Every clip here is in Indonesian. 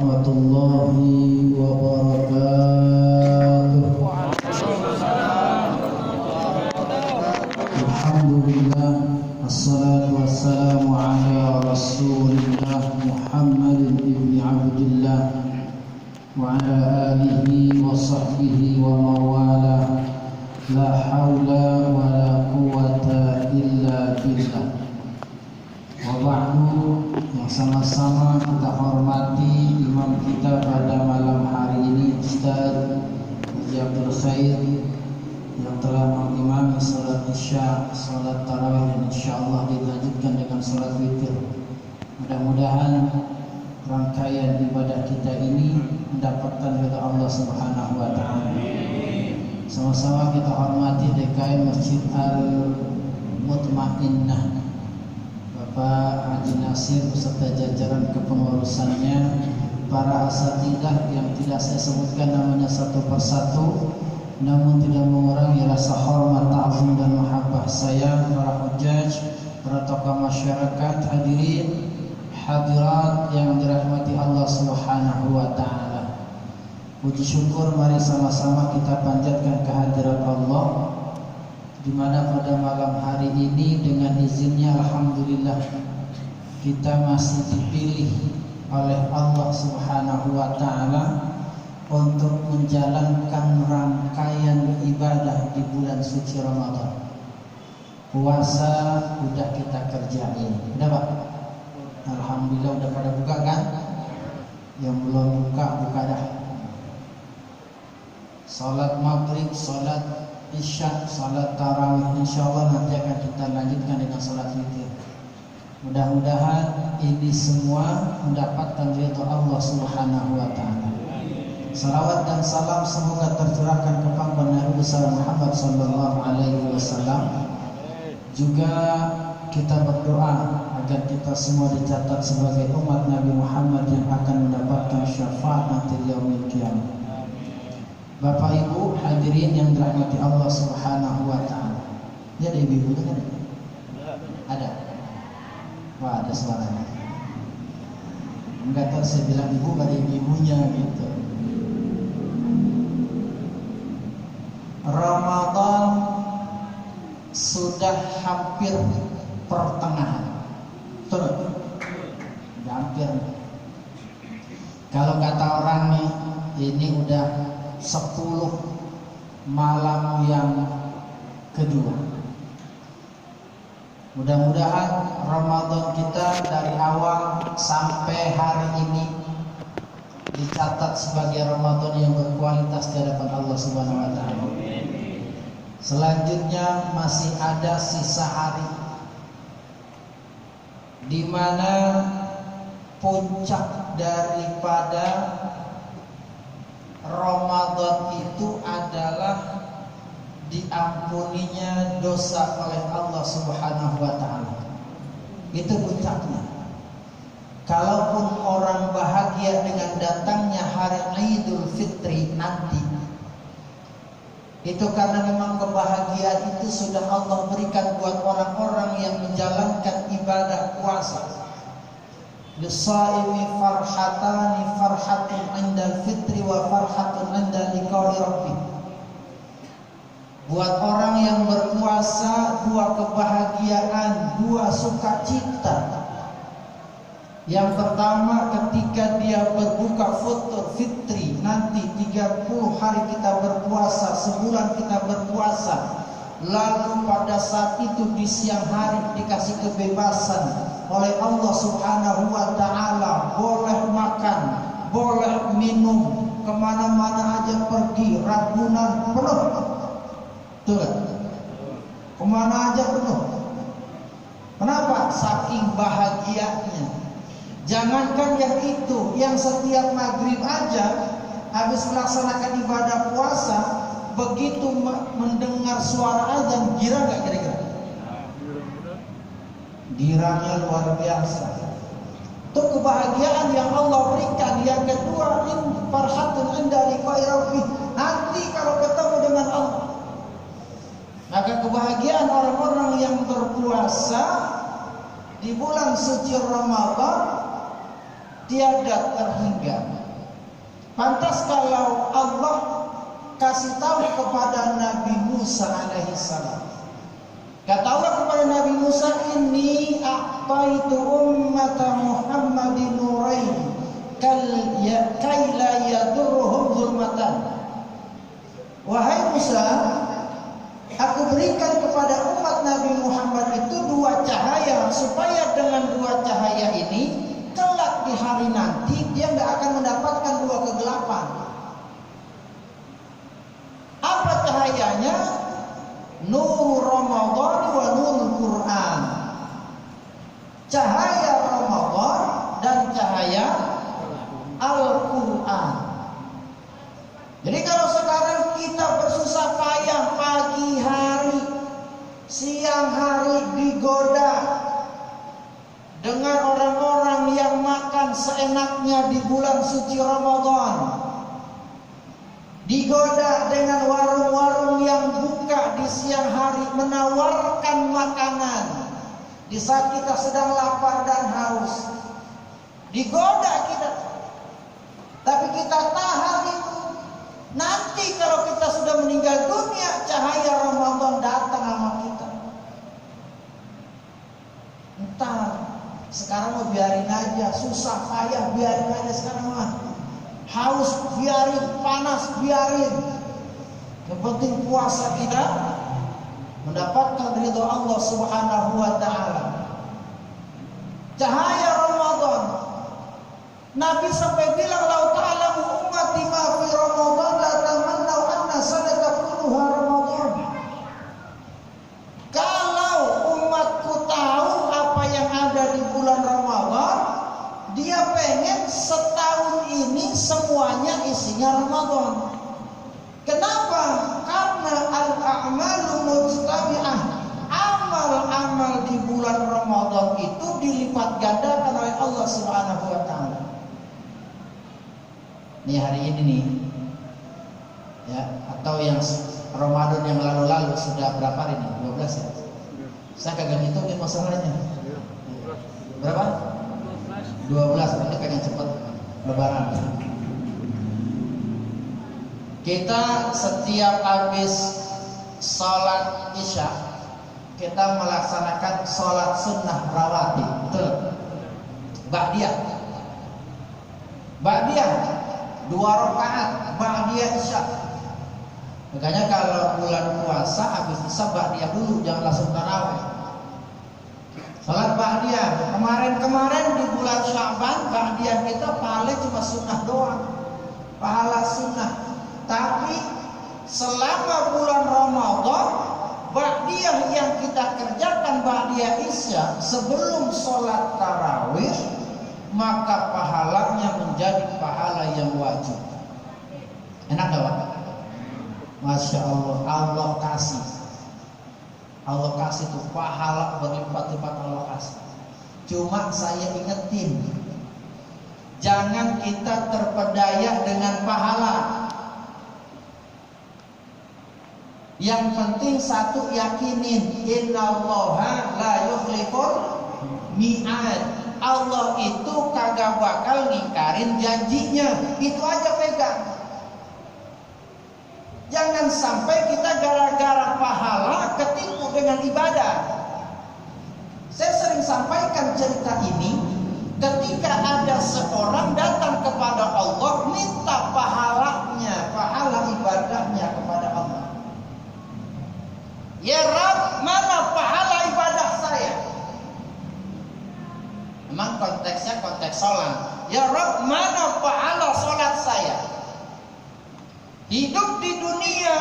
warahmatullahi wabarakatuh. Alhamdulillah, assalatu wassalamu ala rasulillah Muhammad ibn Abdullah wa ala alihi wa sahbihi wa mawalah. La hawla wa la quwata illa billah. Wa ba'du, yang sama-sama kita hormati imam kita pada malam hari ini, Ustaz Haji Abdul Khair, yang telah mengimami salat isya, salat tarawih, dan insyaallah dilanjutkan dengan salat witir. Mudah-mudahan rangkaian ibadah kita ini mendapatkan ridha Allah Subhanahu wa taala. Sama-sama kita hormati DKM Masjid Al-Mutmainnah, Bapak Haji Nasir beserta jajaran kepengurusannya, para asatidzah yang tidak saya sebutkan namanya satu persatu, namun tidak mengurangi rasa hormat, ta'zim dan mahabbah saya, para hujjaj, para tokoh masyarakat, hadirin hadirat yang dirahmati Allah Subhanahu wa taala. Puji syukur mari sama-sama kita panjatkan kehadirat Allah, di mana pada malam hari ini dengan izinnya alhamdulillah kita masih dipilih oleh Allah Subhanahu wa taala untuk menjalankan rangkaian ibadah di bulan suci Ramadan. Puasa udah kita kerjain, udah Pak? Alhamdulillah udah pada buka kan? Yang belum buka, buka dah. Salat maghrib, salat isya, salat tarawih, insyaallah nanti akan kita lanjutkan dengan salat witir. Mudah-mudahan ini semua mendapatkan ridha Allah Subhanahu wa taala. Salawat dan salam semoga tercurahkan kepada Nabi besar Muhammad sallallahu alaihi wasallam. Juga kita berdoa agar kita semua dicatat sebagai umat Nabi Muhammad yang akan mendapatkan syafaat nanti di yaumil qiyamah. Bapak Ibu hadirin yang dirahmati Allah Subhanahu wa taala. Ya, ada ibu-ibu kan? Ada. Wah, ada suaranya. Enggak tahu saya bilang ibu, ada ibu-ibunya gitu. Ramadan sudah hampir pertengahan. Betul? Hampir. Kalau kata orang nih, ini udah 10 malam yang kedua. Mudah-mudahan Ramadan kita dari awal sampai hari ini dicatat sebagai Ramadan yang berkualitas di hadapan Allah Subhanahu wa taala. Selanjutnya masih ada sisa hari di mana puncak daripada Ramadan itu adalah diampuninya dosa oleh Allah Subhanahu wa taala. Itu puncaknya. Kalaupun orang bahagia dengan datangnya hari Idul Fitri nanti, itu karena memang kebahagiaan itu sudah Allah berikan buat orang-orang yang menjalankan ibadah puasa. Lisaimi farhatani, farhatun indal fitri wa farhatun inda liqa'i rabbih. Buat orang yang berpuasa, dua kebahagiaan, dua sukacita. Yang pertama ketika dia berbuka fitur fitri, nanti 30 hari kita berpuasa, sebulan kita berpuasa. Lalu pada saat itu di siang hari dikasih kebebasan oleh Allah Subhanahu wa ta'ala, boleh makan, boleh minum, kemana-mana aja pergi, Ragunan penuh. Tuh, kemana aja penuh. Kenapa? Saking bahagianya. Jangankan yang itu, yang setiap maghrib aja habis melaksanakan ibadah puasa, begitu mendengar suara azan, girang gak kira-kira? Girangnya luar biasa. Itu kebahagiaan yang Allah berikan. Yang kedua, farhatun inda liqa'i rabbih. Nanti kalau ketemu dengan Allah, maka kebahagiaan orang-orang yang berpuasa di bulan suci Ramadan tiada terhingga. Pantas kalau Allah kasih tahu kepada Nabi Musa alaihissalam. Kata Allah kepada Nabi Musa, "Inni a'taitu ummata Muhammadin nurain kay la yadurruhum zulmatan." Wahai Musa, aku berikan kepada umat Nabi Muhammad itu dua cahaya, supaya dengan dua cahaya ini kelak di hari nanti dia tidak akan mendapatkan dua kegelapan. Apa cahayanya? Nur Ramadan wa Nur Quran. Cahaya Ramadan dan cahaya Al-Quran. Jadi kalau sekarang kita bersusah payah pagi hari, siang hari digoda dengan orang-orang yang makan seenaknya di bulan suci Ramadan, digoda dengan warung-warung yang buka di siang hari menawarkan makanan di saat kita sedang lapar dan haus, digoda kita, tapi kita tahan itu. Nanti kalau kita sudah meninggal dunia, cahaya Ramadan datang sama kita. Entar sekarang mau biarin aja, susah payah biarin aja sekarang mah. Haus biarin, panas biarin. Yang penting puasa kita mendapatkan ridho Allah Subhanahu wa taala. Cahaya Ramadan. Nabi sampai bilang, "Lau ta'lamu ummati ma fi Ramadan la tamannau anna sanata kulluha Ramadan." Kalau umatku tahu apa yang ada di bulan Ramadan, dia pengen setahun ini semuanya isinya Ramadan. Kenapa? Karena al-a'malu mujtami'ah. Amal-amal di bulan Ramadan itu dilipat gandakan oleh Allah Subhanahu wa taala. Ini hari ini nih, ya, atau yang Ramadan yang lalu-lalu sudah berapa hari nih? 12 ya? Saya kagak ngitungin masalahnya. Berapa? 12, berarti pengen cepet lebaran. Kita setiap habis sholat isya, kita melaksanakan sholat sunnah rawatib, betul? Ba'diyah 2 rakaat ba'diyah isya. Makanya kalau bulan puasa habis isya ba'diyah dulu, jangan langsung tarawih. Salat ba'diyah. Kemarin di bulan Sya'ban ba'diyah kita pahala cuma sunnah doang, pahala sunnah. Tapi selama bulan Ramadan, ba'diyah yang kita kerjakan ba'diyah isya sebelum sholat tarawih, maka pahalanya menjadi pahala yang wajib. Enak gak Pak? Masya Allah, Allah kasih tuh pahala berlipat-lipat, Allah kasih. Cuma saya ingetin, jangan kita terpedaya dengan pahala. Yang penting satu, yakinin, innallaha la yukhliful mi'ad. Allah itu kagak bakal ngingkarin janjinya. Itu aja pegang. Jangan sampai kita gara-gara pahala ketipu dengan ibadah. Saya sering sampaikan cerita ini ketika ada seorang datang kepada Allah minta pahalanya, pahala ibadahnya kepada Allah. Ya Rabb, mana pahala ibadah saya? Memang konteksnya konteks sholat. Ya Rabb, mana pahala sholat saya? Hidup di dunia,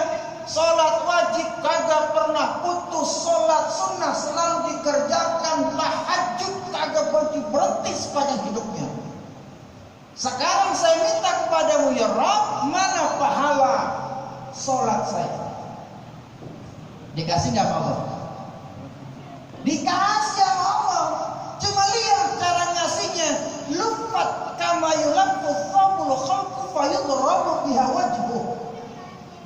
sholat wajib kagak pernah putus, sholat sunnah selalu dikerjakan, tahajud kagak berhenti sepanjang hidupnya. Sekarang saya minta kepadamu ya Rabb, mana pahala sholat saya? Dikasih nggak Allah? Dikasih sama Allah. Cuma lihat cara ngasihnya, lufat kama yulaqu thawbul khalqu fayudrabu biha wajhuh.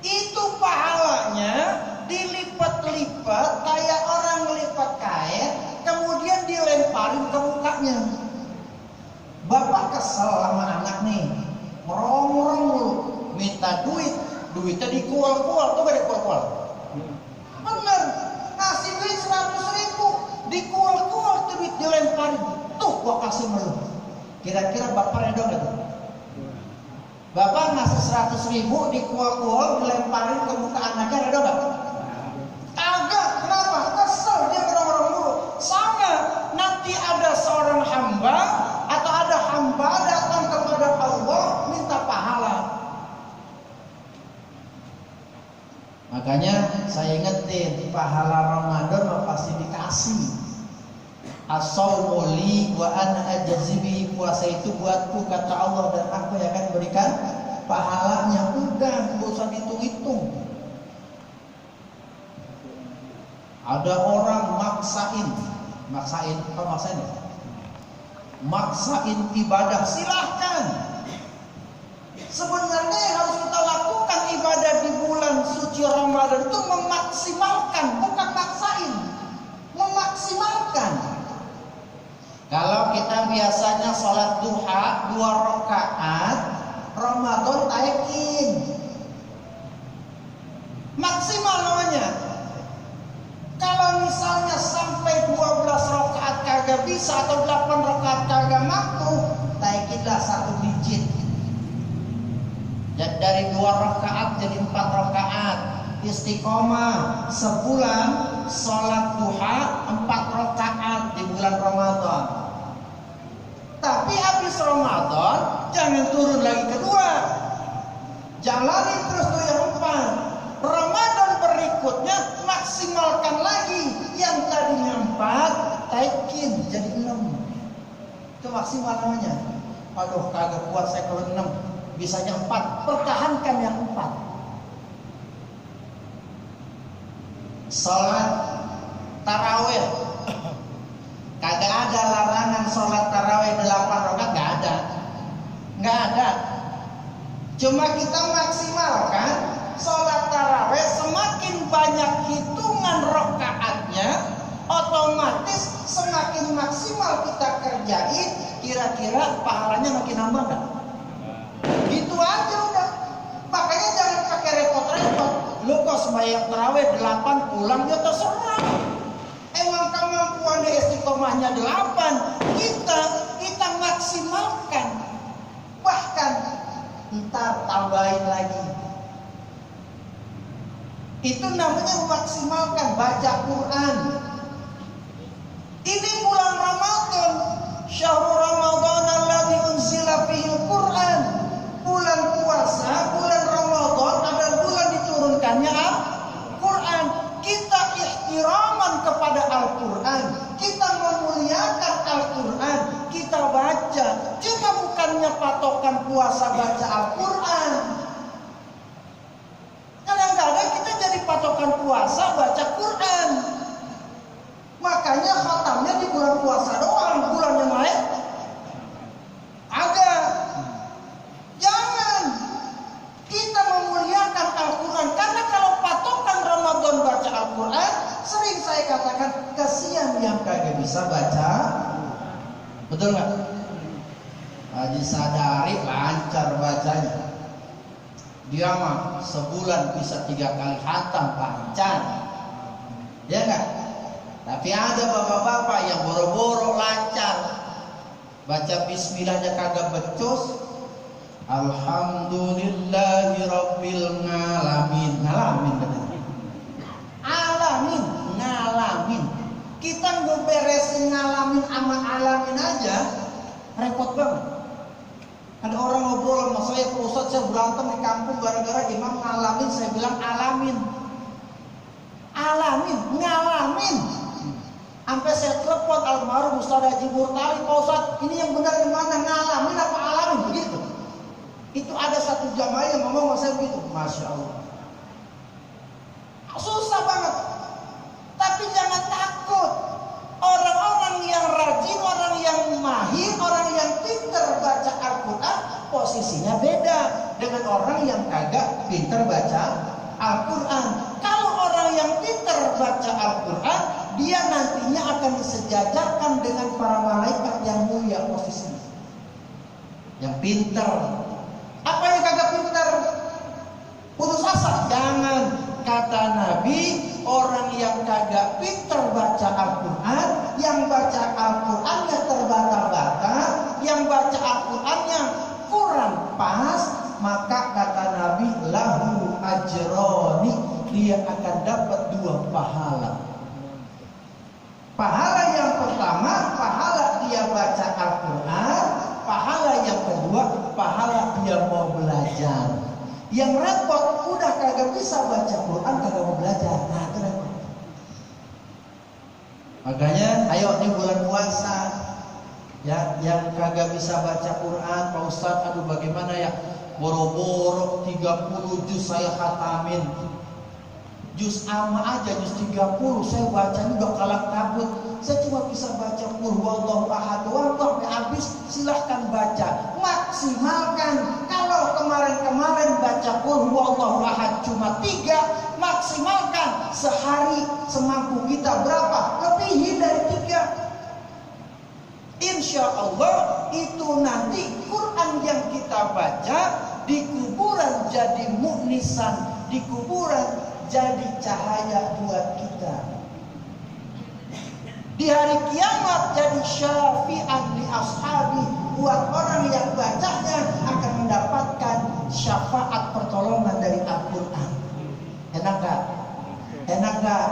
Itu pahalanya dilipat-lipat kayak orang melipat kain, kemudian dilemparin ke mukanya. Bapak kesel sama anak nih, merong-merong mulu, minta duitnya dikual-kual, tuh gak dikual-kual. Bener, ngasih duit 100.000, dikual-kual tuh duit dilemparin, tuh gua kasih sama lu. Kira-kira bapak redor gak tuh? Bapak ngasih 100.000 dikual-kual dilemparin ke muka anaknya, redor gak? Kagak, kenapa? Kesel dia merong-merong mulu. Sama, nanti ada seorang hamba atau ada hamba datang kepada Allah minta pahala. Makanya saya ingetin, pahala Ramadan pasti dikasih. As-shaumu li wa ana ajzi bihi, puasa itu buatku kata Allah dan aku yang akan berikan pahalanya. Udah, enggak usah dihitung-hitung. Ada orang maksain ibadah, silahkan. Sebenarnya yang harus kita lakukan ibadah di bulan suci Ramadan itu memaksimalkan, bukan maksain. Memaksimalkan. Kalau kita biasanya sholat duha 2 rakaat, Ramadan taikin. Maksimal namanya. Kalau misalnya sampai 12 rakaat kagak bisa atau 8 rakaat kagak mampu, taikinlah 1 digit. Dari 2 rakaat jadi 4 rakaat. Istiqomah sebulan sholat duha 4 rakaat di bulan Ramadan. Tapi habis Ramadan jangan turun lagi ke 2. Jalanin terus tuh yang 4. Ramadan berikutnya maksimalkan lagi. Yang tadinya 4 taikin jadi 6. Itu maksimal namanya. Aduh kagak kuat saya kalau 6, bisanya 4. Pertahankan yang 4. Sholat tarawih, kagak ada larangan sholat tarawih 8 rakaat, nggak ada. Cuma kita maksimalkan sholat tarawih, semakin banyak hitungan rakaatnya, otomatis semakin maksimal kita kerjain, kira-kira pahalanya makin nambah nggak? Gitu aja udah. Makanya jangan pakai repot-repot. Lu kok sembahyang tarawih 8 pulang ya terserah. Emang kemampuan istiqomahnya 8, kita maksimalkan. Bahkan ntar tambahin lagi. Itu namanya memaksimalkan baca Quran. Ini bulan Ramadan, syahrul Ramadan alladzi unzila fihil Quran. Bulan puasa, bulan Ramadan adalah bulan diturunkannya Al-Quran. Kita ihtiraman kepada Al-Quran, kita memuliakan Al-Quran, kita baca. Cuma bukannya patokan puasa baca Al-Quran. Kadang-kadang kita jadi patokan puasa baca Quran. Makanya khatamnya di bulan puasa doang, bulan yang lain agak. Jangan. Kita memuliakan Al-Quran. Karena kalau patokan Ramadan baca Al-Quran, sering saya katakan, kasihan yang kagak bisa baca. Betul gak? Haji Sadari lancar bacanya. Dia mah sebulan bisa 3 kali khatam, lancar. Ya gak? Tapi ada bapak-bapak yang boro-boro lancar. Baca bismillahnya kagak becus. Alhamdulillahi rabbil ngalamin. Ngalamin katanya. Ngalamin. Kita ngeberesin ngalamin sama alamin aja repot banget. Ada orang ngobrol sama saya, Pak Ustadz, saya berantem di kampung gara-gara imam ngalamin. Saya bilang ngalamin. Ngalamin. Sampai saya telepon almarhum Ustadz Haji Murtali, Pak Ustadz, ini yang benar di mana, ngalamin apa alamin? Begitu. Itu ada satu jamaah yang ngomong sama saya begitu. Masya Allah. Susah banget. Tapi jangan takut. Orang-orang yang rajin, orang yang mahir, orang yang pintar baca Al-Quran, posisinya beda dengan orang yang kagak pintar baca Al-Quran. Kalau orang yang pintar baca Al-Quran, dia nantinya akan disejajarkan dengan para malaikat yang mulia posisinya. yang pintar. Apa yang kagak pintar? Putus asa. Jangan. Kata Nabi, orang yang kagak pintar baca Al-Quran, yang baca Al-Qurannya terbata-bata, yang baca Al-Qurannya kurang pas, maka kata Nabi, lahu ajroni, dia akan dapat 2 pahala. Pahala yang pertama, pahala dia baca Al-Quran. Pahala yang kedua, pahala dia mau belajar. Yang repot, udah kagak bisa baca Quran, kagak mau belajar. Nah, itu repot. Makanya, ayo ini bulan puasa, ya, yang kagak bisa baca Quran, Pak Ustadz, aduh bagaimana ya? Boro-boro 30 juz saya khatamin. Juz amma aja, juz 30 saya baca juga kalah kabut. Saya cuma bisa baca qul huwallahu ahad doang, sampai habis. Silahkan baca, maksimalkan. Kalau kemarin-kemarin baca qul huwallahu ahad cuma 3, maksimalkan sehari semampu kita berapa? Lebihin dari 3. Insya Allah itu nanti Quran yang kita baca di kuburan jadi mu'nisan, di kuburan jadi cahaya buat kita. Di hari kiamat jadi syafi'an li ashabi, buat orang yang bacanya akan mendapatkan syafaat pertolongan dari Al-Quran. Enak gak? Enak gak?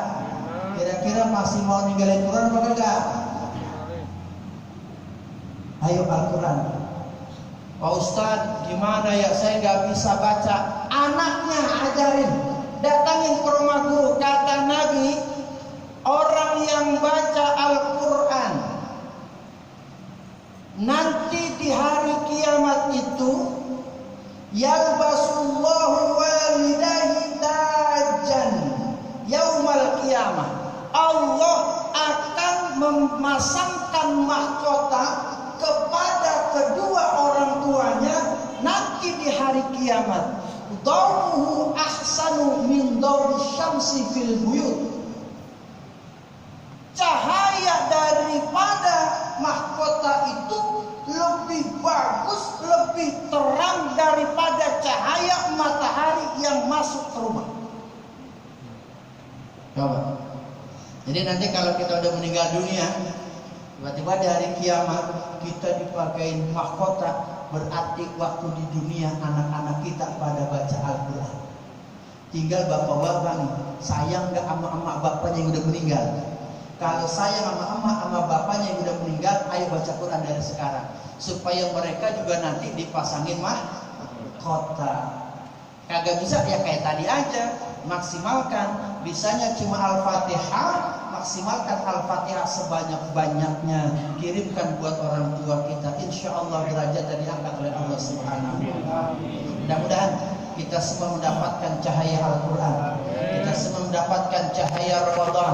Kira-kira masih mau ninggalin Quran apa enggak? Ayo Al-Quran. Pak Ustadz, gimana ya, saya gak bisa baca. Anaknya ajarin, datangin ke rumah guru. Kata Nabi, orang yang baca Al-Quran nanti di hari kiamat itu yalbasullahu walidayhi tajan yaumal qiyamah. Allah akan memasangkan mahkota kepada kedua orang tuanya nanti di hari kiamat. Dauhu ahsanu min dauri syamsi fil buyut. Cahaya daripada mahkota itu lebih bagus, lebih terang daripada cahaya matahari yang masuk ke rumah. Coba. Jadi nanti kalau kita udah meninggal dunia, tiba-tiba di hari kiamat kita dipakai mahkota, berarti waktu di dunia anak-anak kita pada baca Al-Quran. Tinggal bapak-bapak nih, sayang gak sama emak bapaknya yang udah meninggal? Kalau sayang sama emak sama bapaknya yang udah meninggal, ayo baca Quran dari sekarang, supaya mereka juga nanti dipasangin mahkota. Kagak bisa ya kayak tadi aja, maksimalkan. Bisanya cuma Al-Fatihah, maksimalkan Al-Fatihah sebanyak-banyaknya. Kirimkan buat orang tua kita, insya Allah derajatnya diangkat oleh Allah Subhanahu wa Ta'ala. Mudah-mudahan kita semua mendapatkan cahaya Al-Quran, kita semua mendapatkan cahaya Ramadan.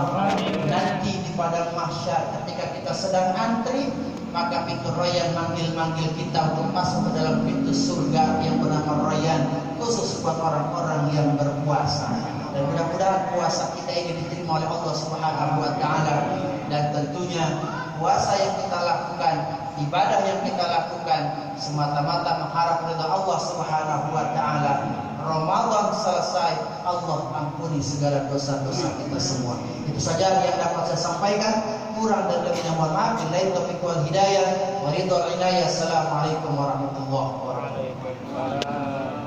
Nanti di padang mahsyar ketika kita sedang antri, maka pintu Rayyan manggil-manggil kita untuk masuk ke dalam pintu surga yang bernama Rayyan, khusus buat orang-orang yang berpuasa. Dan mudah-mudahan puasa kita ini diterima oleh Allah Subhanahu wa Ta'ala. Dan tentunya puasa yang kita lakukan, ibadah yang kita lakukan semata-mata mengharap ridha Allah Subhanahu wa Ta'ala. Ramadan selesai, Allah ampuni segala dosa-dosa kita semua. Itu saja yang dapat saya sampaikan. Kurang dan lebihnya mohon maaf. Billahi taufiq wal hidayah wa ridha inayah. Assalamualaikum warahmatullahi wabarakatuh.